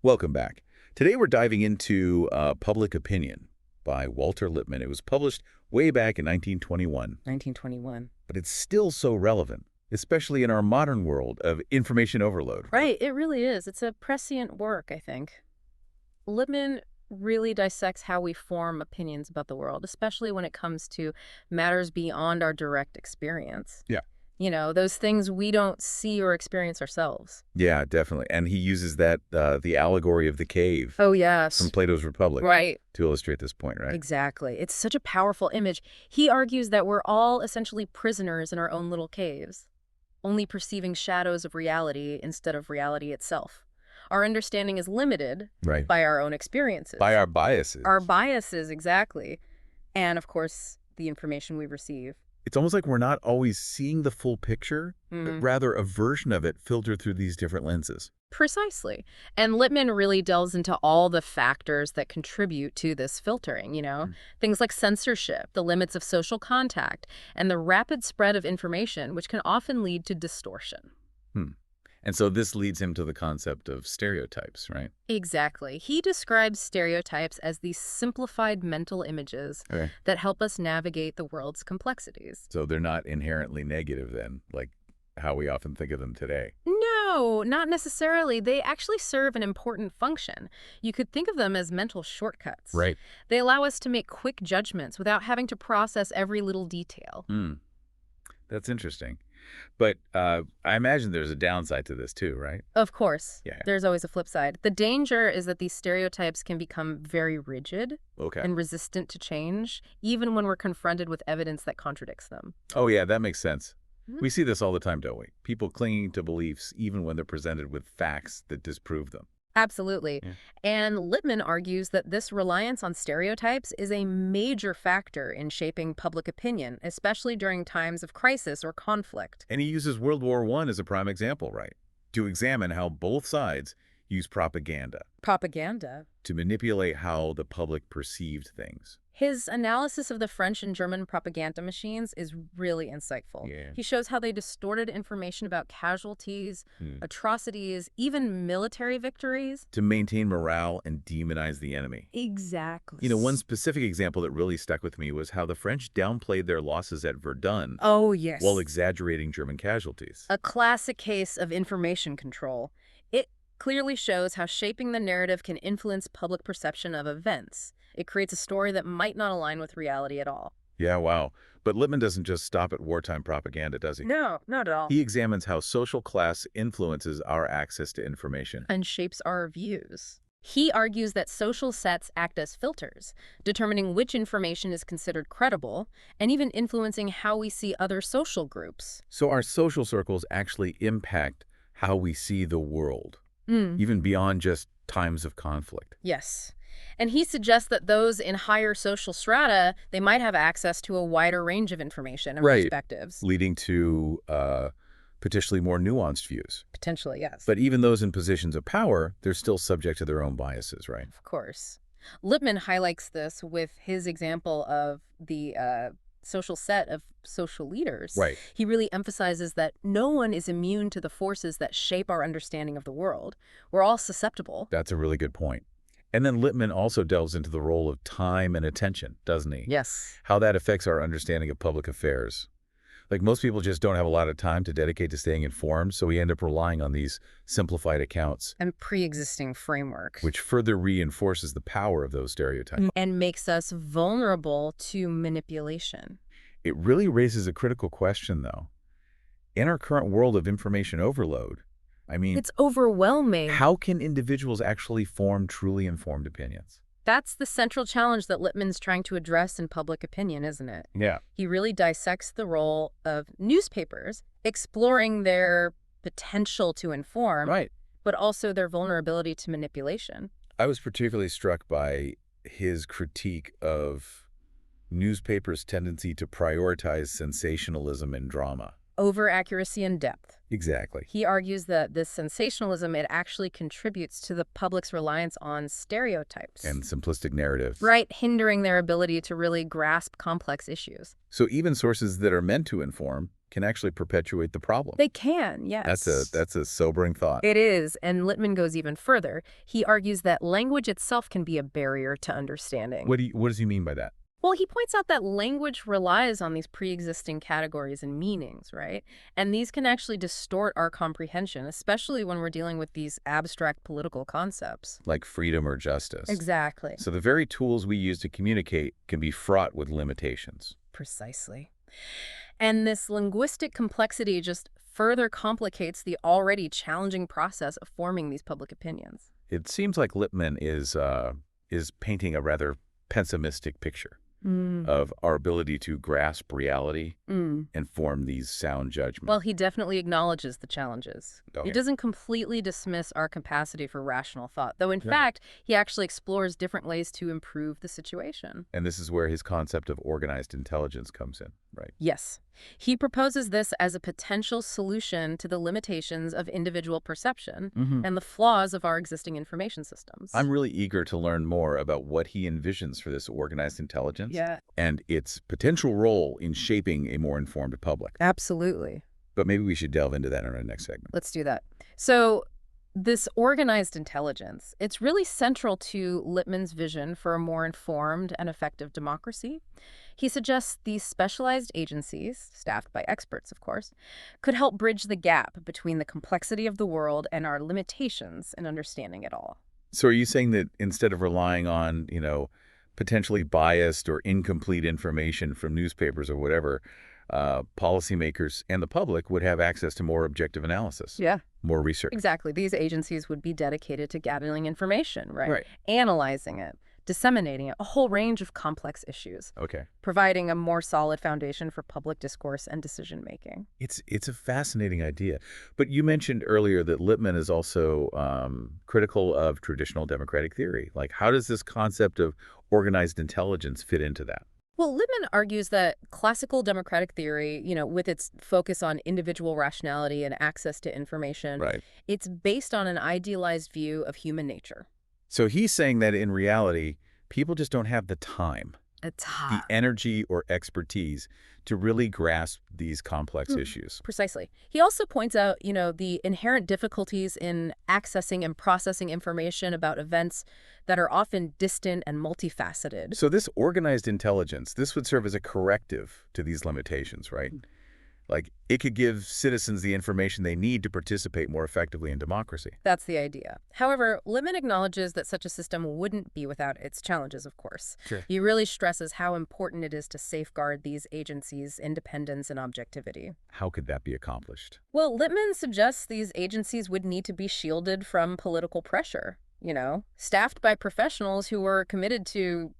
Welcome back. Today we're diving into Public Opinion by Walter Lippmann. It was published way back in 1921, 1921. but it's still so relevant, especially in our modern world of information overload. Right, it really is. It's a prescient work, I think. Lippmann really dissects how we form opinions about the world, especially when it comes to matters beyond our direct experience. Yeah. You know, those things we don't see or experience ourselves. Yeah, definitely. And he uses that, the allegory of the cave Oh, from yes. Plato's Republic Right. to illustrate this point, right? Exactly. It's such a powerful image. He argues that we're all essentially prisoners in our own little caves, only perceiving shadows of reality instead of reality itself. Our understanding is limited Right. by our own experiences. By our biases. Our biases, exactly. And, of course, the information we receive. It's almost like we're not always seeing the full picture, but rather a version of it filtered through these different lenses. Precisely. And Lippmann really delves into all the factors that contribute to this filtering, things like censorship, the limits of social contact, and the rapid spread of information, which can often lead to distortion. And so this leads him to the concept of stereotypes, right? Exactly. He describes stereotypes as these simplified mental images Okay. that help us navigate the world's complexities. So they're not inherently negative then, like how we often think of them today. No, not necessarily. They actually serve an important function. You could think of them as mental shortcuts. Right. They allow us to make quick judgments without having to process every little detail. That's interesting. But I imagine there's a downside to this too, right? Of course, Yeah. there's always a flip side. The danger is that these stereotypes can become very rigid Okay. and resistant to change, even when we're confronted with evidence that contradicts them. Oh, yeah, that makes sense. Mhm. We see this all the time, don't we? People clinging to beliefs even when they're presented with facts that disprove them. Absolutely. Yeah. And Lippmann argues that this reliance on stereotypes is a major factor in shaping public opinion, especially during times of crisis or conflict. And he uses World War I as a prime example, right? To examine how both sides use propaganda Propaganda. to manipulate how the public perceived things. His analysis of the French and German propaganda machines is really insightful. Yeah. He shows how they distorted information about casualties, atrocities, even military victories. To maintain morale and demonize the enemy. Exactly. You know, one specific example that really stuck with me was how the French downplayed their losses at Verdun Oh, yes. while exaggerating German casualties. A classic case of information control. It clearly shows how shaping the narrative can influence public perception of events. It creates a story that might not align with reality at all. Yeah, wow. But Lippmann doesn't just stop at wartime propaganda, does he? No, not at all. He examines how social class influences our access to information. And shapes our views. He argues that social sets act as filters, determining which information is considered credible, and even influencing how we see other social groups. So our social circles actually impact how we see the world, even beyond just times of conflict. Yes. And he suggests that those in higher social strata, they might have access to a wider range of information and Right. perspectives. Leading to potentially more nuanced views. Potentially, yes. But even those in positions of power, they're still subject to their own biases, right? Of course. Lippmann highlights this with his example of the social set of social leaders. Right. He really emphasizes that no one is immune to the forces that shape our understanding of the world. We're all susceptible. That's a really good point. And then Lippmann also delves into the role of time and attention, doesn't he? Yes. How that affects our understanding of public affairs. Like most people just don't have a lot of time to dedicate to staying informed, so we end up relying on these simplified accounts, And pre-existing framework. which further reinforces the power of those stereotypes. And makes us vulnerable to manipulation. It really raises a critical question, though. In our current world of information overload, I mean, It's overwhelming. how can individuals actually form truly informed opinions? That's the central challenge that Lippmann's trying to address in public opinion, isn't it? Yeah. He really dissects the role of newspapers, exploring their potential to inform, Right. but also their vulnerability to manipulation. I was particularly struck by his critique of newspapers' tendency to prioritize sensationalism and drama. Over accuracy and depth. Exactly. He argues that this sensationalism, it actually contributes to the public's reliance on stereotypes. And simplistic narratives. Right, hindering their ability to really grasp complex issues. So even sources that are meant to inform can actually perpetuate the problem. They can, yes. That's a sobering thought. It is, and Lippmann goes even further. He argues that language itself can be a barrier to understanding. What does he mean by that? Well, he points out that language relies on these pre-existing categories and meanings, right? And these can actually distort our comprehension, especially when we're dealing with these abstract political concepts. Like freedom or justice. Exactly. So the very tools we use to communicate can be fraught with limitations. Precisely. And this linguistic complexity just further complicates the already challenging process of forming these public opinions. It seems like Lippmann is painting a rather pessimistic picture of our ability to grasp reality and form these sound judgments. Well, he definitely acknowledges the challenges. Okay. He doesn't completely dismiss our capacity for rational thought, though in fact, he actually explores different ways to improve the situation. And this is where his concept of organized intelligence comes in, right? Yes. He proposes this as a potential solution to the limitations of individual perception and the flaws of our existing information systems. I'm really eager to learn more about what he envisions for this organized intelligence and its potential role in shaping a more informed public. Absolutely. But maybe we should delve into that in our next segment. Let's do that. So this organized intelligence, it's really central to Lippmann's vision for a more informed and effective democracy. He suggests these specialized agencies, staffed by experts, of course, could help bridge the gap between the complexity of the world and our limitations in understanding it all. So are you saying that instead of relying on, potentially biased or incomplete information from newspapers or whatever, policymakers and the public would have access to more objective analysis? Yeah. More research? Exactly. These agencies would be dedicated to gathering information, Right. Analyzing it, disseminating it, a whole range of complex issues. Okay. Providing a more solid foundation for public discourse and decision-making. It's a fascinating idea. But you mentioned earlier that Lippmann is also critical of traditional democratic theory. Like, how does this concept of organized intelligence fit into that? Well, Lippmann argues that classical democratic theory, with its focus on individual rationality and access to information, it's based on an idealized view of human nature. So he's saying that in reality, people just don't have the time, the energy or expertise to really grasp these complex issues. Precisely. He also points out, the inherent difficulties in accessing and processing information about events that are often distant and multifaceted. So this organized intelligence, this would serve as a corrective to these limitations, right? Like, it could give citizens the information they need to participate more effectively in democracy. That's the idea. However, Lippmann acknowledges that such a system wouldn't be without its challenges, of course. Sure. He really stresses how important it is to safeguard these agencies' independence and objectivity. How could that be accomplished? Well, Lippmann suggests these agencies would need to be shielded from political pressure. Staffed by professionals who were committed to,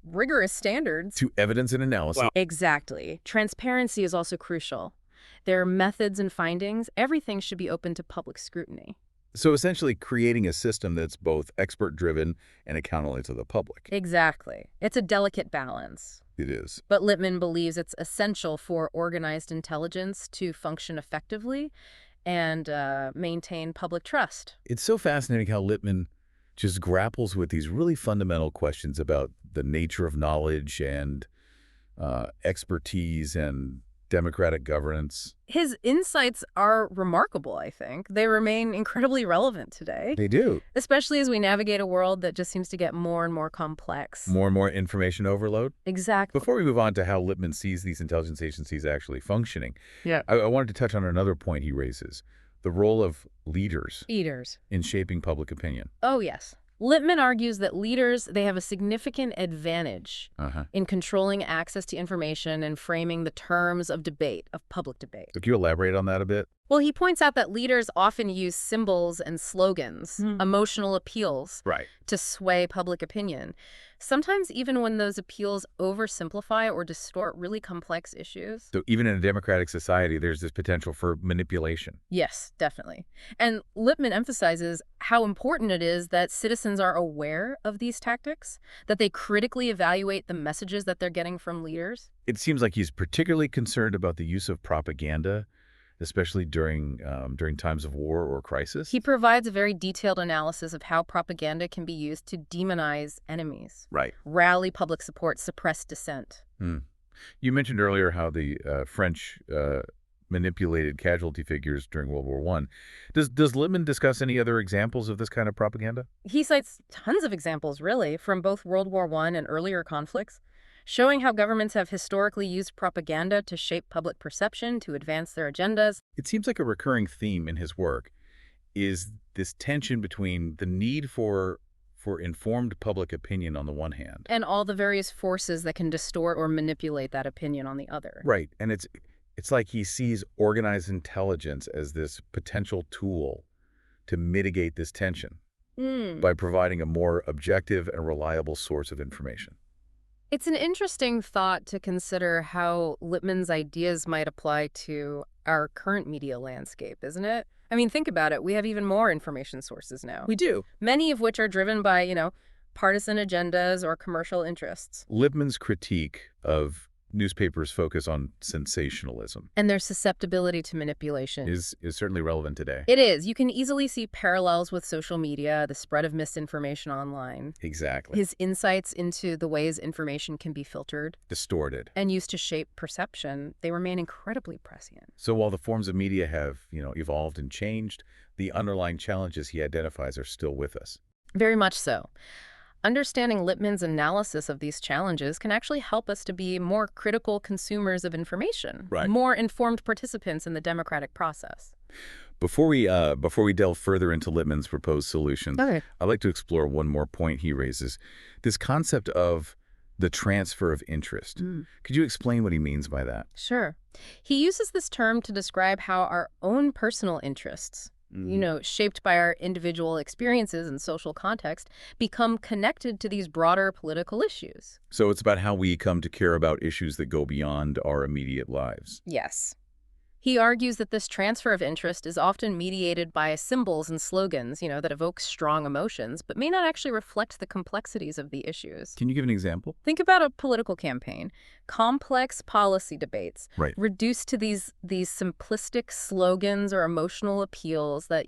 rigorous standards. To evidence and analysis. Wow. Exactly. Transparency is also crucial. Their methods and findings, everything should be open to public scrutiny. So essentially creating a system that's both expert-driven and accountable to the public. Exactly. It's a delicate balance. It is. But Lippmann believes it's essential for organized intelligence to function effectively and maintain public trust. It's so fascinating how Lippmann just grapples with these really fundamental questions about the nature of knowledge and expertise and democratic governance. His insights are remarkable, I think. They remain incredibly relevant today. They do. Especially as we navigate a world that just seems to get more and more complex. More and more information overload. Exactly. Before we move on to how Lippmann sees these intelligence agencies actually functioning, I wanted to touch on another point he raises, the role of leaders Eaters. in shaping public opinion. Oh, yes. Lippmann argues that leaders, they have a significant advantage in controlling access to information and framing the terms of debate, of public debate. So can you elaborate on that a bit? Well, he points out that leaders often use symbols and slogans, emotional appeals, to sway public opinion. Sometimes even when those appeals oversimplify or distort really complex issues. So even in a democratic society, there's this potential for manipulation. Yes, definitely. And Lippmann emphasizes how important it is that citizens are aware of these tactics, that they critically evaluate the messages that they're getting from leaders. It seems like he's particularly concerned about the use of propaganda, especially during times of war or crisis. He provides a very detailed analysis of how propaganda can be used to demonize enemies, rally public support, suppress dissent. You mentioned earlier how the French manipulated casualty figures during World War I. Does Lippmann discuss any other examples of this kind of propaganda? He cites tons of examples, really, from both World War I and earlier conflicts, showing how governments have historically used propaganda to shape public perception to advance their agendas. It seems like a recurring theme in his work is this tension between the need for informed public opinion on the one hand. And all the various forces that can distort or manipulate that opinion on the other. Right. And it's like he sees organized intelligence as this potential tool to mitigate this tension by providing a more objective and reliable source of information. It's an interesting thought to consider how Lippmann's ideas might apply to our current media landscape, isn't it? I mean, think about it. We have even more information sources now. We do. Many of which are driven by, partisan agendas or commercial interests. Lippmann's critique of newspapers' focus on sensationalism And their susceptibility to manipulation. is certainly relevant today. It is. You can easily see parallels with social media, the spread of misinformation online. Exactly. His insights into the ways information can be filtered Distorted. and used to shape perception, they remain incredibly prescient. So while the forms of media have, evolved and changed, the underlying challenges he identifies are still with us. Very much so. Understanding Lippmann's analysis of these challenges can actually help us to be more critical consumers of information, Right. more informed participants in the democratic process. Before we delve further into Lippmann's proposed solutions, Okay. I'd like to explore one more point he raises, this concept of the transfer of interest. Could you explain what he means by that? Sure. He uses this term to describe how our own personal interests, shaped by our individual experiences and social context, become connected to these broader political issues. So it's about how we come to care about issues that go beyond our immediate lives. Yes. He argues that this transfer of interest is often mediated by symbols and slogans, that evoke strong emotions, but may not actually reflect the complexities of the issues. Can you give an example? Think about a political campaign. Complex policy debates Right. reduced to these simplistic slogans or emotional appeals that,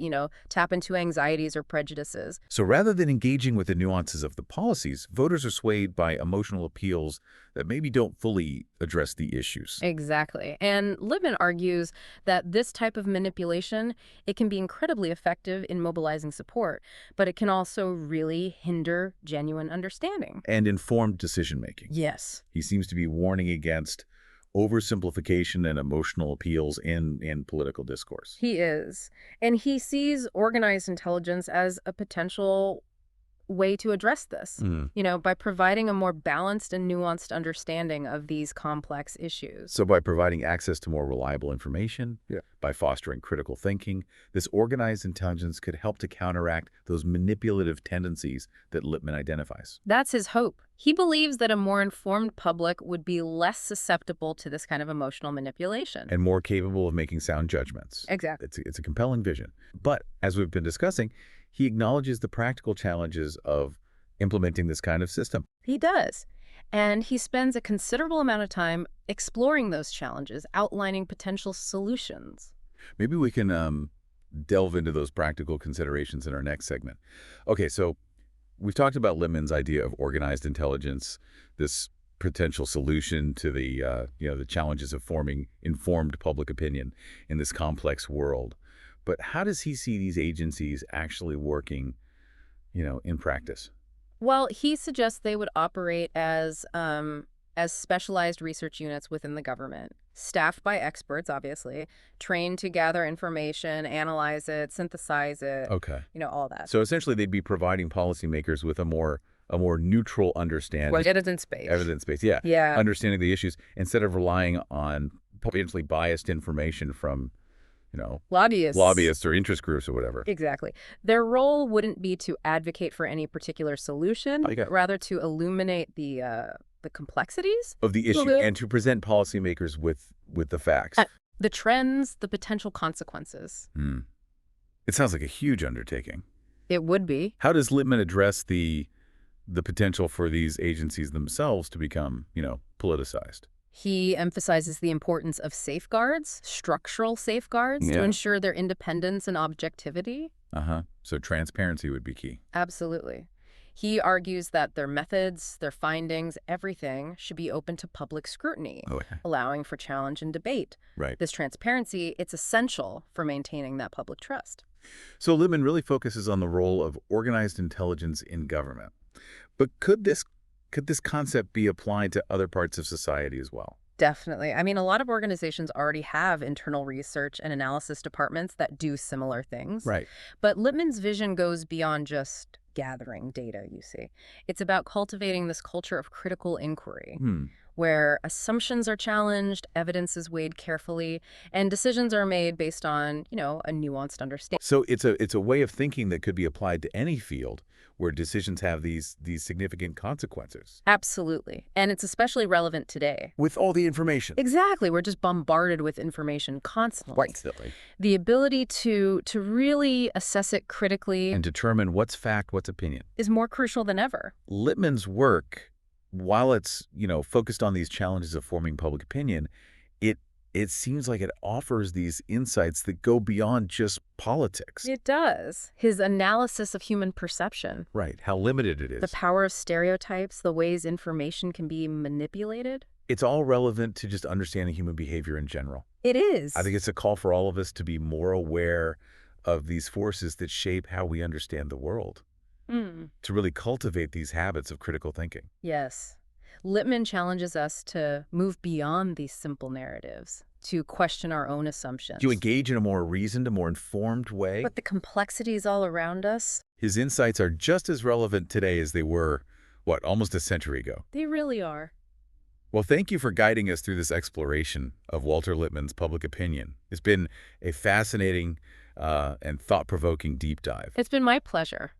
tap into anxieties or prejudices. So rather than engaging with the nuances of the policies, voters are swayed by emotional appeals that maybe don't fully address the issues. Exactly. And Lippmann argues that this type of manipulation, it can be incredibly effective in mobilizing support, but it can also really hinder genuine understanding. And informed decision-making. Yes. He seems to be warning against oversimplification and emotional appeals in political discourse. He is. And he sees organized intelligence as a potential way to address this, by providing a more balanced and nuanced understanding of these complex issues. So by providing access to more reliable information, by fostering critical thinking, this organized intelligence could help to counteract those manipulative tendencies that Lippmann identifies. That's his hope. He believes that a more informed public would be less susceptible to this kind of emotional manipulation. And more capable of making sound judgments. Exactly. It's a compelling vision. But as we've been discussing, he acknowledges the practical challenges of implementing this kind of system. He does. And he spends a considerable amount of time exploring those challenges, outlining potential solutions. Maybe we can delve into those practical considerations in our next segment. Okay, so we've talked about Lippmann's idea of organized intelligence, this potential solution to the challenges of forming informed public opinion in this complex world. But how does he see these agencies actually working, in practice? Well, he suggests they would operate as specialized research units within the government, staffed by experts, obviously, trained to gather information, analyze it, synthesize it, Okay. all that. So essentially they'd be providing policymakers with a more neutral understanding. Well, evidence-based. Evidence-based, yeah. Yeah. Understanding the issues instead of relying on potentially biased information from, lobbyists or interest groups or whatever. Exactly. Their role wouldn't be to advocate for any particular solution, Okay. but rather to illuminate the complexities Of the issue Okay. and to present policymakers with the facts. the trends, the potential consequences. It sounds like a huge undertaking. It would be. How does Lippmann address the potential for these agencies themselves to become, politicized? He emphasizes the importance of safeguards, structural safeguards, to Yeah. ensure their independence and objectivity. So transparency would be key. Absolutely. He argues that their methods, their findings, everything should be open to public scrutiny, Okay. allowing for challenge and debate. Right. This transparency, it's essential for maintaining that public trust. So Lippmann really focuses on the role of organized intelligence in government. But could this concept be applied to other parts of society as well? Definitely. I mean, a lot of organizations already have internal research and analysis departments that do similar things. Right. But Lippmann's vision goes beyond just gathering data, you see. It's about cultivating this culture of critical inquiry, Hmm. where assumptions are challenged, evidence is weighed carefully, and decisions are made based on, a nuanced understanding. So it's a way of thinking that could be applied to any field where decisions have these significant consequences. Absolutely. And it's especially relevant today. With all the information. Exactly. We're just bombarded with information constantly. Quite silly. The ability to really assess it critically And determine what's fact, what's opinion. is more crucial than ever. Lippmann's work, while it's, focused on these challenges of forming public opinion, it seems like it offers these insights that go beyond just politics. It does. His analysis of human perception, Right, how limited it the is. power of stereotypes, the ways information can be manipulated. It's all relevant to just understanding human behavior in general. It is. I think it's a call for all of us to be more aware of these forces that shape how we understand the world, to really cultivate these habits of critical thinking. Yes. Lippmann challenges us to move beyond these simple narratives, to question our own assumptions. To engage in a more reasoned, a more informed way. But the complexities all around us, His insights are just as relevant today as they were, almost a century ago. they really are. Well, thank you for guiding us through this exploration of Walter Lippmann's public opinion. It's been a fascinating and thought-provoking deep dive. It's been my pleasure.